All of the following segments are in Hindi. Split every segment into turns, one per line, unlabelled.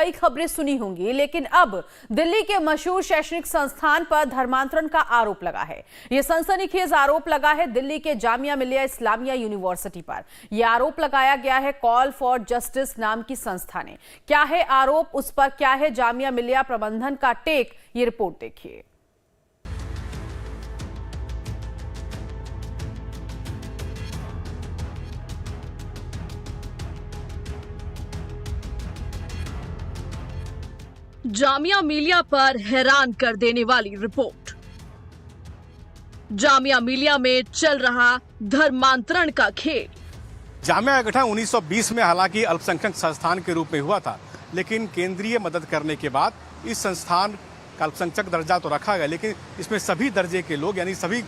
कई खबरें सुनी होंगी, लेकिन अब दिल्ली के मशहूर शैक्षणिक संस्थान पर धर्मांतरण का आरोप लगा है। यह सनसनीखेज आरोप लगा है दिल्ली के जामिया मिलिया इस्लामिया यूनिवर्सिटी पर। यह आरोप लगाया गया है कॉल फॉर जस्टिस नाम की संस्था ने। क्या है आरोप, उस पर क्या है जामिया मिलिया प्रबंधन का टेक, ये रिपोर्ट देखिए।
जामिया मिलिया पर हैरान कर देने वाली रिपोर्ट। जामिया मिलिया में चल रहा धर्मांतरण का खेल।
जामिया का गठन 1920 में हालांकि अल्पसंख्यक संस्थान के रूप में हुआ था, लेकिन केंद्रीय मदद करने के बाद इस संस्थान का अल्पसंख्यक दर्जा तो रखा गया, लेकिन इसमें सभी दर्जे के लोग यानी सभी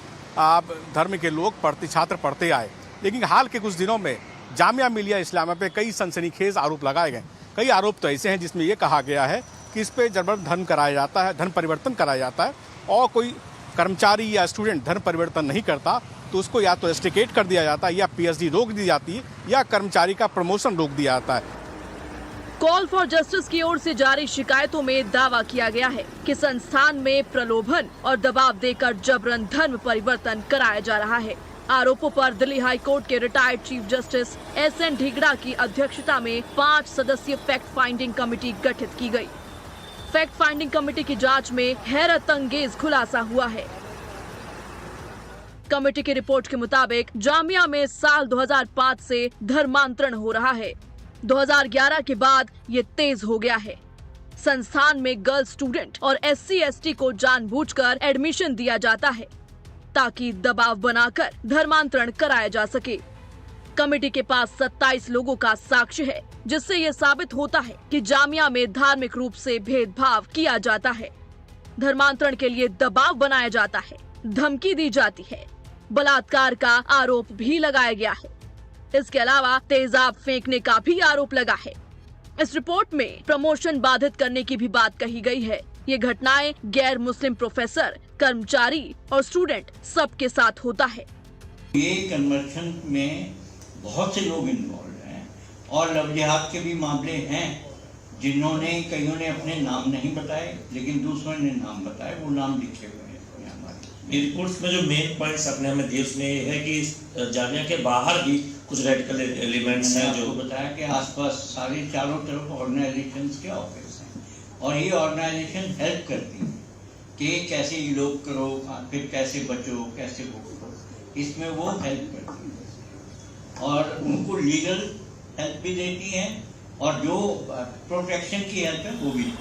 धर्म के लोग छात्र पढ़ते आए। लेकिन हाल के कुछ दिनों में जामिया मिलिया इस्लामिया पे कई सनसनीखेज आरोप लगाए गए। कई आरोप तो ऐसे हैं जिसमें यह कहा गया है कि इस पे जबरन धर्म कराया जाता है, धर्म परिवर्तन कराया जाता है, और कोई कर्मचारी या स्टूडेंट धर्म परिवर्तन नहीं करता तो उसको या तो एस्टिकेट कर दिया जाता है, या पीएचडी रोक दी जाती है, या कर्मचारी का प्रमोशन रोक दिया जाता है।
कॉल फॉर जस्टिस की ओर से जारी शिकायतों में दावा किया गया है कि संस्थान में प्रलोभन और दबाव देकर जबरन धर्म परिवर्तन कराया जा रहा है। आरोपों पर दिल्ली हाई कोर्ट के रिटायर्ड चीफ जस्टिस एसएन ढीगड़ा की अध्यक्षता में 5 सदस्यीय फैक्ट फाइंडिंग कमेटी गठित की गई। फैक्ट फाइंडिंग कमेटी की जांच में हैरत अंगेज खुलासा हुआ है। कमेटी की रिपोर्ट के मुताबिक जामिया में साल 2005 से धर्मांतरण हो रहा है। 2011 के बाद ये तेज हो गया है। संस्थान में गर्ल स्टूडेंट और SC/ST को जानबूझकर एडमिशन दिया जाता है ताकि दबाव बनाकर धर्मांतरण कराया जा सके। कमेटी के पास 27 लोगों का साक्ष्य है, जिससे ये साबित होता है कि जामिया में धार्मिक रूप से भेदभाव किया जाता है, धर्मांतरण के लिए दबाव बनाया जाता है, धमकी दी जाती है, बलात्कार का आरोप भी लगाया गया है। इसके अलावा तेजाब फेंकने का भी आरोप लगा है। इस रिपोर्ट में प्रमोशन बाधित करने की भी बात कही गई है। ये घटनाएं गैर मुस्लिम प्रोफेसर, कर्मचारी और स्टूडेंट सबके साथ होता है।
ये कन्वर्शन में बहुत से लोग इन्वॉल्व हैं और लव जिहाद के भी मामले हैं, जिन्होंने कईयों ने अपने नाम नहीं बताए, लेकिन दूसरों ने नाम बताए, वो नाम लिखे हुए हैं हमारे
रिपोर्ट्स में। जो मेन पॉइंट्स अपने हमें दिए उसमें ये है कि जामिया के बाहर भी कुछ रेडिकल एलिमेंट्स हैं। जो
बताया कि आसपास सारे चारों तरफ ऑर्गेनाइजेशंस के ऑफिस हैं और ये ऑर्गेनाइजेशन हेल्प करती है कि कैसे योग करो, फिर कैसे बचो, कैसे भुगतो, इसमें वो हेल्प करती है और उनको लीगल हेल्प भी देती हैं और जो प्रोटेक्शन की हेल्प है वो भी।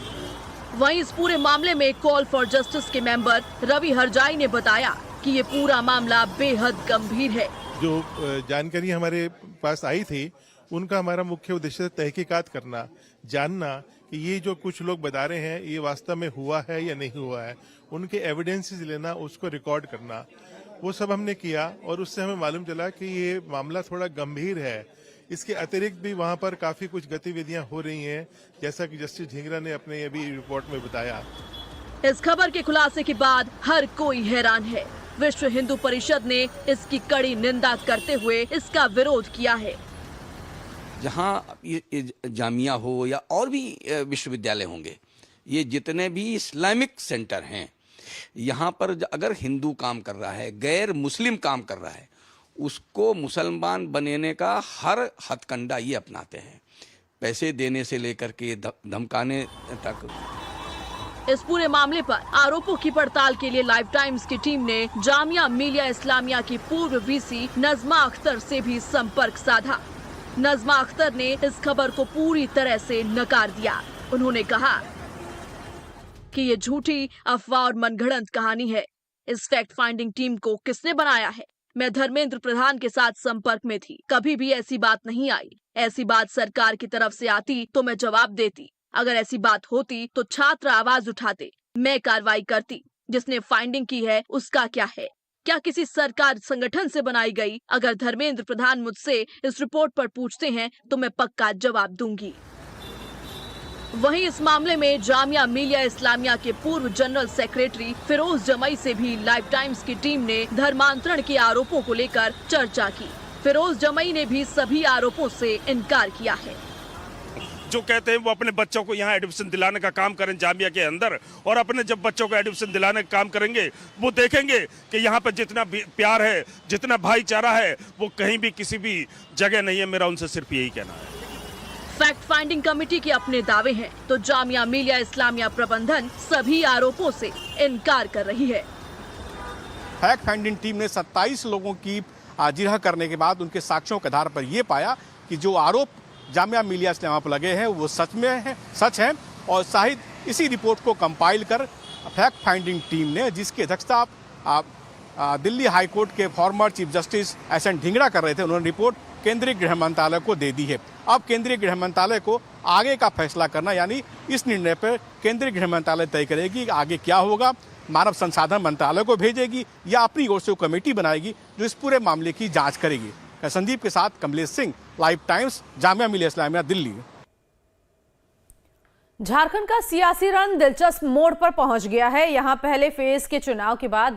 वहीं इस पूरे मामले में कॉल फॉर जस्टिस के मेंबर रवि हरजाई ने बताया कि ये पूरा मामला बेहद गंभीर है।
जो जानकारी हमारे पास आई थी, उनका हमारा मुख्य उद्देश्य तहकीकात करना, जानना कि ये जो कुछ लोग बता रहे हैं ये वास्तव में हुआ है या नहीं हुआ है, उनके एविडेंसेस लेना, उसको रिकॉर्ड करना, वो सब हमने किया और उससे हमें मालूम चला कि ये मामला थोड़ा गंभीर है। इसके अतिरिक्त भी वहाँ पर काफी कुछ गतिविधियां हो रही हैं, जैसा कि जस्टिस ढींगरा ने अपने अभी रिपोर्ट में बताया।
इस खबर के खुलासे के बाद हर कोई हैरान है। विश्व हिंदू परिषद ने इसकी कड़ी निंदा करते हुए इसका विरोध किया है।
जहाँ जामिया हो या और भी विश्वविद्यालय होंगे, ये जितने भी इस्लामिक सेंटर हैं, यहाँ पर अगर हिंदू काम कर रहा है, गैर मुस्लिम काम कर रहा है, उसको मुसलमान बनने का हर हथकंडा ये अपनाते हैं, पैसे देने से लेकर के धमकाने तक।
इस पूरे मामले पर आरोपों की पड़ताल के लिए लाइव टाइम्स की टीम ने जामिया मिलिया इस्लामिया की पूर्व वीसी नजमा अख्तर से भी संपर्क साधा। नजमा अख्तर ने इस खबर को पूरी तरह से नकार दिया। उन्होंने कहा कि ये झूठी अफवाह और मनगढ़ंत कहानी है। इस फैक्ट फाइंडिंग टीम को किसने बनाया है? मैं धर्मेंद्र प्रधान के साथ संपर्क में थी, कभी भी ऐसी बात नहीं आई। ऐसी बात सरकार की तरफ से आती तो मैं जवाब देती। अगर ऐसी बात होती तो छात्र आवाज उठाते, मैं कार्रवाई करती। जिसने फाइंडिंग की है उसका क्या है? क्या किसी सरकार संगठन से बनाई गई? अगर धर्मेंद्र प्रधान मुझसे इस रिपोर्ट पर पूछते हैं तो मैं पक्का जवाब दूंगी। वहीं इस मामले में जामिया मिलिया इस्लामिया के पूर्व जनरल सेक्रेटरी फिरोज जमई से भी लाइव टाइम्स की टीम ने धर्मांतरण के आरोपों को लेकर चर्चा की। फिरोज जमई ने भी सभी आरोपों से इनकार किया है।
जो कहते हैं वो अपने बच्चों को यहाँ एडमिशन दिलाने का काम करें जामिया के अंदर, और अपने जब बच्चों को एडमिशन दिलाने का काम करेंगे वो देखेंगे कि यहाँ पर जितना प्यार है, जितना भाईचारा है, वो कहीं भी किसी भी जगह नहीं है। मेरा उनसे सिर्फ यही कहना है।
फैक्ट फाइंडिंग कमेटी के अपने दावे हैं तो जामिया मिलिया इस्लामिया प्रबंधन सभी आरोपों से इनकार कर रही है।
फैक्ट फाइंडिंग टीम ने 27 लोगों की जिरह करने के बाद उनके साक्ष्यों के आधार पर यह पाया कि जो आरोप जामिया मिलिया इस्लामिया पर लगे हैं वो सच है। और शायद इसी रिपोर्ट को कंपाइल कर फैक्ट फाइंडिंग टीम ने, जिसकी अध्यक्षता दिल्ली हाई कोर्ट के former chief justice SN. Dhingra कर रहे थे, उन्होंने रिपोर्ट केंद्रीय गृह मंत्रालय को दे दी है। अब केंद्रीय गृह मंत्रालय को आगे का फैसला करना, यानी इस निर्णय पर केंद्रीय गृह मंत्रालय तय करेगी आगे क्या होगा। मानव संसाधन मंत्रालय को भेजेगी या अपनी ओर से कमेटी बनाएगी जो इस पूरे मामले की जांच करेगी। संदीप के साथ कमलेश सिंह, लाइव टाइम्स, जामिया मिलिया इस्लामिया, दिल्ली।
झारखंड का सियासी रण दिलचस्प मोड़ पर पहुंच गया है। यहां पहले फेज के चुनाव के बाद